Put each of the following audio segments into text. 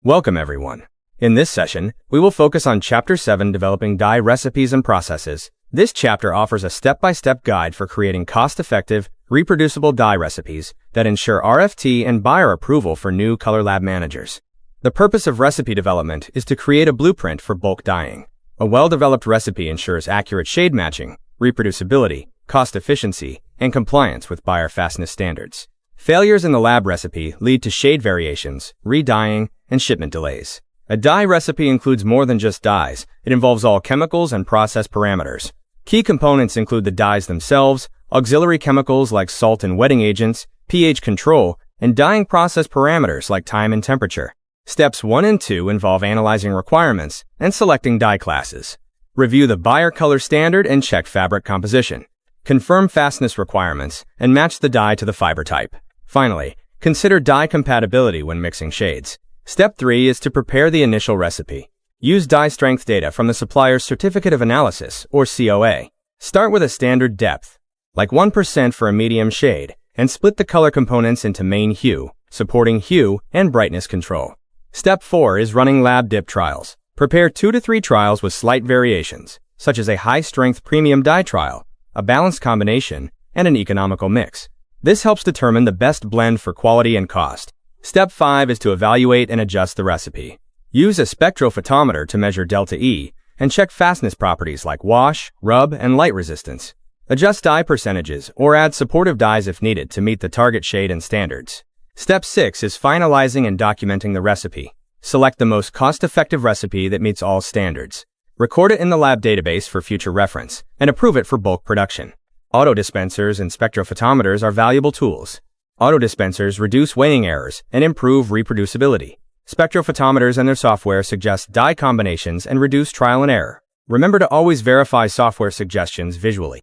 Welcome everyone. In this session, we will focus on Chapter 7, Developing Dye Recipes and Processes. This chapter offers a step-by-step guide for creating cost-effective, reproducible dye recipes that ensure RFT and buyer approval for new color lab managers. The purpose of recipe development is to create a blueprint for bulk dyeing. A well-developed recipe ensures accurate shade matching, reproducibility, cost efficiency, and compliance with buyer fastness standards. Failures in the lab recipe lead to shade variations, re-dyeing, and shipment delays. A dye recipe includes more than just dyes. It involves all chemicals and process parameters. Key components include the dyes themselves, auxiliary chemicals like salt and wetting agents, pH control, and dyeing process parameters like time and temperature. Steps 1 and 2 involve analyzing requirements and selecting dye classes. Review the buyer color standard and check fabric composition. Confirm fastness requirements and match the dye to the fiber type. Finally, consider dye compatibility when mixing shades. Step 3 is to prepare the initial recipe. Use dye strength data from the supplier's Certificate of Analysis, or COA. Start with a standard depth, like 1% for a medium shade, and split the color components into main hue, supporting hue, and brightness control. Step 4 is running lab dip trials. Prepare 2 to 3 trials with slight variations, such as a high-strength premium dye trial, a balanced combination, and an economical mix. This helps determine the best blend for quality and cost. Step 5 is to evaluate and adjust the recipe. Use a spectrophotometer to measure delta E and check fastness properties like wash, rub, and light resistance. Adjust dye percentages or add supportive dyes if needed to meet the target shade and standards. Step 6 is finalizing and documenting the recipe. Select the most cost-effective recipe that meets all standards. Record it in the lab database for future reference and approve it for bulk production. Autodispensers and spectrophotometers are valuable tools. Autodispensers reduce weighing errors and improve reproducibility. Spectrophotometers and their software suggest dye combinations and reduce trial and error. Remember to always verify software suggestions visually.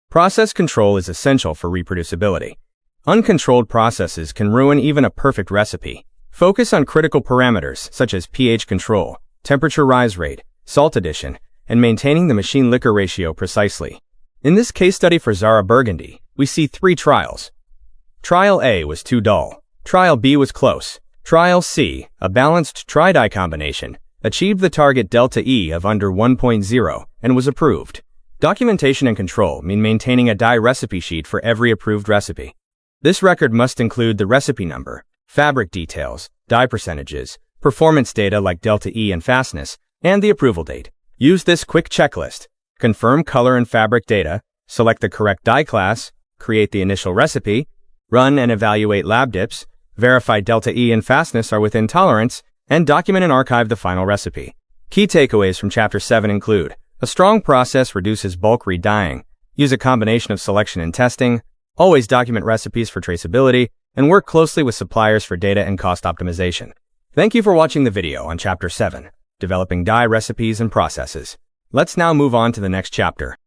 Process control is essential for reproducibility. Uncontrolled processes can ruin even a perfect recipe. Focus on critical parameters such as pH control, temperature rise rate, salt addition, and maintaining the machine liquor ratio precisely. In this case study for Zara Burgundy, we see 3 trials. Trial A was too dull. Trial B was close. Trial C, a balanced tri-dye combination, achieved the target delta E of under 1.0 and was approved. Documentation and control mean maintaining a dye recipe sheet for every approved recipe. This record must include the recipe number, fabric details, dye percentages, performance data like delta E and fastness, and the approval date. Use this quick checklist. Confirm color and fabric data, select the correct dye class, create the initial recipe, run and evaluate lab dips, verify delta E and fastness are within tolerance, and document and archive the final recipe. Key takeaways from Chapter 7 include: a strong process reduces bulk re-dyeing, use a combination of selection and testing, always document recipes for traceability, and work closely with suppliers for data and cost optimization. Thank you for watching the video on Chapter 7, Developing Dye Recipes and Processes. Let's now move on to the next chapter.